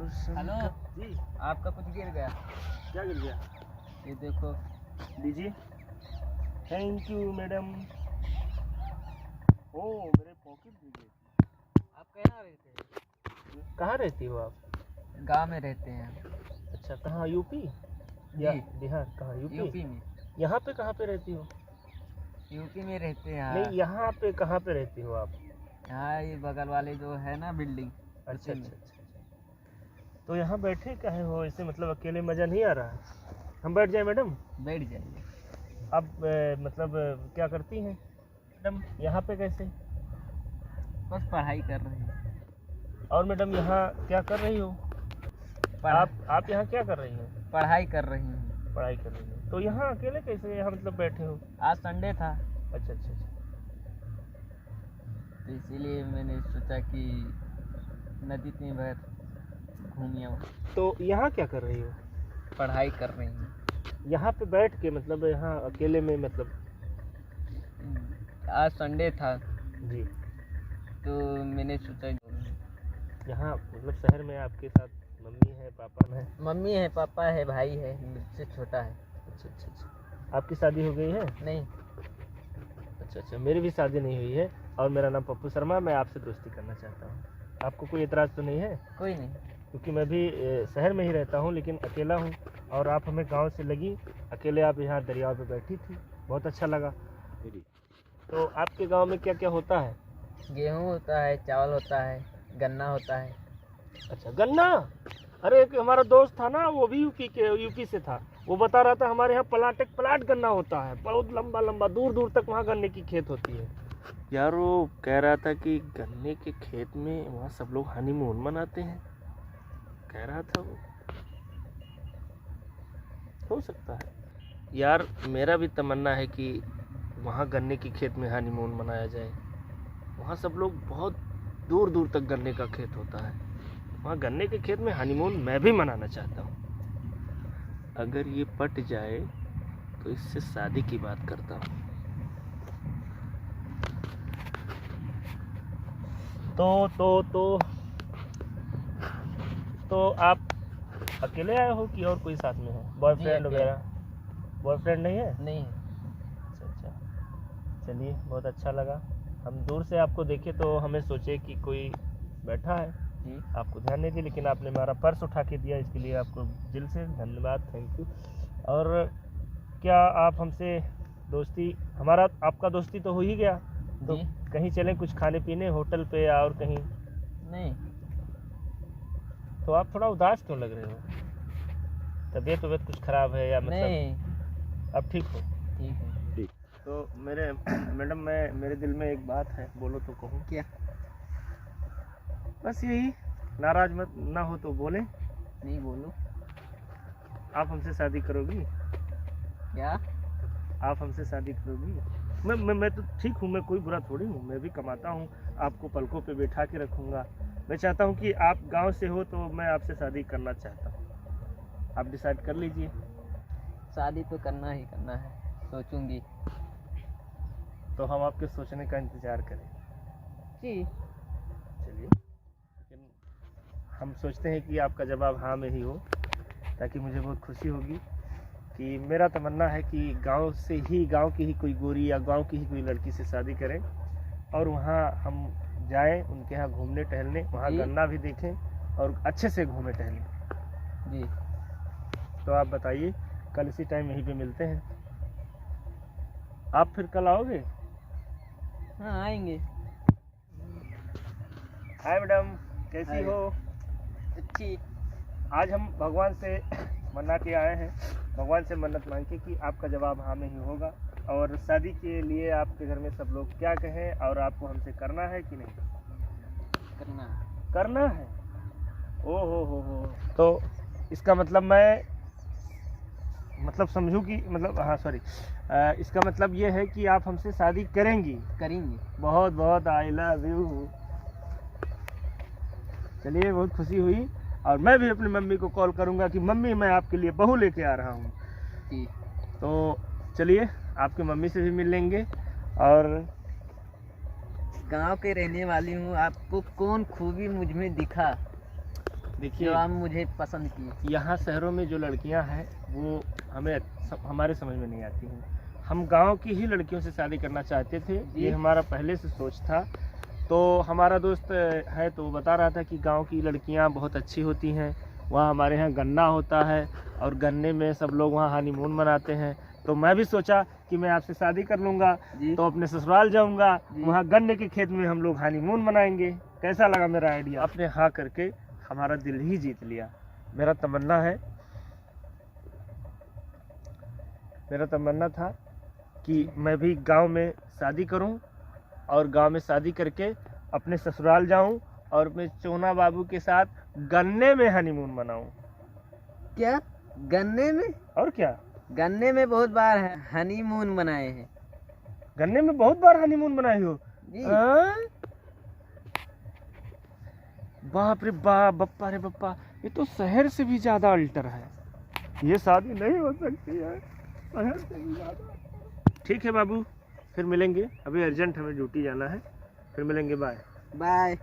Hello जी, आपका कुछ गिर गया? क्या गिर गया? ये देखो, लीजिए। Thank you madam. ओ मेरे पॉकेट गिर गए। आप कहाँ रहते हैं? कहाँ रहती हो आप? गांव में रहते हैं। अच्छा, कहाँ, यूपी या जी। बिहार? कहाँ, यूपी में। यहाँ पे कहाँ पे रहती हो? यूपी में रहते हैं। नहीं, यहाँ पे कहाँ पे रहती हो आप? यहाँ ये बगल वाले जो है ना बिल्डिंग। अच्छा अच्छा अच्छा। तो यहाँ बैठे काहे हो ऐसे, मतलब अकेले मज़ा नहीं आ रहा है? हम बैठ जाए मैडम? बैठ जाइए। आप मतलब क्या करती हैं मैडम यहाँ पे कैसे? बस पढ़ाई कर रहे हैं। और मैडम यहाँ क्या कर रही हो? आप यहाँ क्या कर रही हो? पढ़ाई कर रही हूँ। पढ़ाई कर रही हो। तो यहाँ अकेले कैसे यहाँ मतलब बैठे हो? आज संडे था। अच्छा अच्छा अच्छा। तो इसीलिए मैंने सोचा कि नदी में भर घूम आऊँ। तो यहाँ क्या कर रही हो? पढ़ाई कर रही हूँ। यहाँ पे बैठ के, मतलब यहाँ अकेले में, मतलब आज संडे था जी, तो मैंने सोचा यहाँ मतलब शहर में आपके साथ मम्मी है, पापा है? मम्मी है, पापा है, भाई है, मुझसे छोटा है। अच्छा अच्छा अच्छा। आपकी शादी हो गई है? नहीं। अच्छा अच्छा, मेरी भी शादी नहीं हुई है। और मेरा नाम पप्पू शर्मा, मैं आपसे दोस्ती करना चाहता हूँ। आपको कोई एतराज़ तो नहीं है? कोई नहीं। क्योंकि मैं भी शहर में ही रहता हूँ लेकिन अकेला हूँ, और आप हमें गांव से लगी, अकेले आप यहाँ दरियाव पे बैठी थी, बहुत अच्छा लगा। तो आपके गांव में क्या क्या होता है? गेहूँ होता है, चावल होता है, गन्ना होता है। अच्छा, गन्ना? अरे एक हमारा दोस्त था ना, वो भी यूपी से था, वो बता रहा था हमारे यहाँ प्लाट गन्ना होता है, बहुत लंबा लंबा, दूर दूर तक वहाँ गन्ने की खेत होती है। यार वो कह रहा था कि गन्ने के खेत में वहाँ सब लोग हनीमून मनाते हैं, कह रहा था वो। हो सकता है यार, मेरा भी तमन्ना है कि वहाँ गन्ने की खेत में हनीमून मनाया जाए। वहाँ सब लोग, बहुत दूर दूर तक गन्ने का खेत होता है, वहाँ गन्ने के खेत में हनीमून मैं भी मनाना चाहता हूँ। अगर ये पट जाए तो इससे शादी की बात करता हूँ। तो आप अकेले आए हो कि और कोई साथ में है? बॉयफ्रेंड वगैरह? बॉयफ्रेंड नहीं है? नहीं। अच्छा अच्छा, चलिए, बहुत अच्छा लगा। हम दूर से आपको देखे तो हमें सोचे कि कोई बैठा है, आपको ध्यान नहीं दिया, लेकिन आपने हमारा पर्स उठा के दिया, इसके लिए आपको दिल से धन्यवाद, थैंक यू। और क्या आप हमसे दोस्ती, हमारा आपका दोस्ती तो हो ही गया, तो कहीं चलें कुछ खाने पीने, होटल पे या और कहीं? नहीं। तो आप थोड़ा उदास क्यों लग रहे हो? तबीयत कुछ ख़राब है या मतलब? नहीं। अब ठीक हो? ठीक है। ठीक। तो मेरे मैडम, मेरे दिल में एक बात है, बोलो तो कहूँ? क्या? बस यही, नाराज मत ना हो तो बोले। नहीं, बोलो। आप हमसे शादी करोगी? क्या? आप हमसे शादी करोगी? मैं तो ठीक हूँ, मैं कोई बुरा थोड़ी हूँ, मैं भी कमाता हूँ, आपको पलकों पे बैठा के रखूँगा। मैं चाहता हूँ कि आप गांव से हो तो मैं आपसे शादी करना चाहता हूँ, आप डिसाइड कर लीजिए। शादी तो करना ही करना है, सोचूंगी। तो हम आपके सोचने का इंतज़ार करें? जी। चलिए, लेकिन हम सोचते हैं कि आपका जवाब हाँ में ही हो, ताकि मुझे बहुत खुशी होगी कि मेरा तमन्ना है कि गांव से ही, गांव की ही कोई गोरी या गांव की ही कोई लड़की से शादी करें, और वहाँ हम जाएं उनके यहाँ घूमने टहलने, वहाँ गन्ना भी देखें और अच्छे से घूमें टहलें। जी। तो आप बताइए, कल इसी टाइम यहीं पे मिलते हैं। आप फिर कल आओगे? हाँ, आएंगे। हाय मैडम, कैसी हाय। हो? अच्छी। आज हम भगवान से मन्ना के आए हैं, भगवान से मन्नत मांग के कि आपका जवाब हाँ में ही होगा, और शादी के लिए आपके घर में सब लोग क्या कहें, और आपको हमसे करना है कि नहीं? करना है। ओ हो। तो इसका मतलब मैं समझूं कि मतलब, हाँ सॉरी, इसका मतलब ये है कि आप हमसे शादी करेंगी? करेंगे। बहुत बहुत आई लव यू। चलिए, बहुत खुशी हुई, और मैं भी अपनी मम्मी को कॉल करूंगा कि मम्मी, मैं आपके लिए बहू लेके आ रहा हूँ। जी। तो चलिए, आपके मम्मी से भी मिल लेंगे। और गांव के रहने वाली हूँ, आपको कौन खूबी मुझ में दिखा? देखिए जो आप मुझे पसंद किए। यहाँ शहरों में जो लड़कियाँ हैं वो हमारे समझ में नहीं आती हैं। हम गांव की ही लड़कियों से शादी करना चाहते थे, ये हमारा पहले से सोच था। तो हमारा दोस्त है तो वो बता रहा था कि गांव की लड़कियां बहुत अच्छी होती हैं, वहाँ हमारे यहाँ गन्ना होता है और गन्ने में सब लोग वहाँ हनीमून मनाते हैं। तो मैं भी सोचा कि मैं आपसे शादी कर लूँगा तो अपने ससुराल जाऊँगा, वहाँ गन्ने के खेत में हम लोग हनीमून मनाएंगे। कैसा लगा मेरा आइडिया? आपने हाँ करके हमारा दिल ही जीत लिया। मेरा तमन्ना था कि मैं भी गांव में शादी करूं और गांव में शादी करके अपने ससुराल जाऊं और मैं चोना बाबू के साथ गन्ने में हनीमून मनाऊं। क्या गन्ने में? और क्या, गन्ने में बहुत बार हनीमून मनाए हैं। गन्ने में बहुत बार हनीमून मनाए हो? बाप रे बाप, बप्पा रे बप्पा, ये तो शहर से भी ज्यादा अल्टर है। ये शादी नहीं हो सकती है शहर से भी ज्यादा। ठीक है बाबू, फिर मिलेंगे, अभी अर्जेंट हमें ड्यूटी जाना है, फिर मिलेंगे, बाय बाय।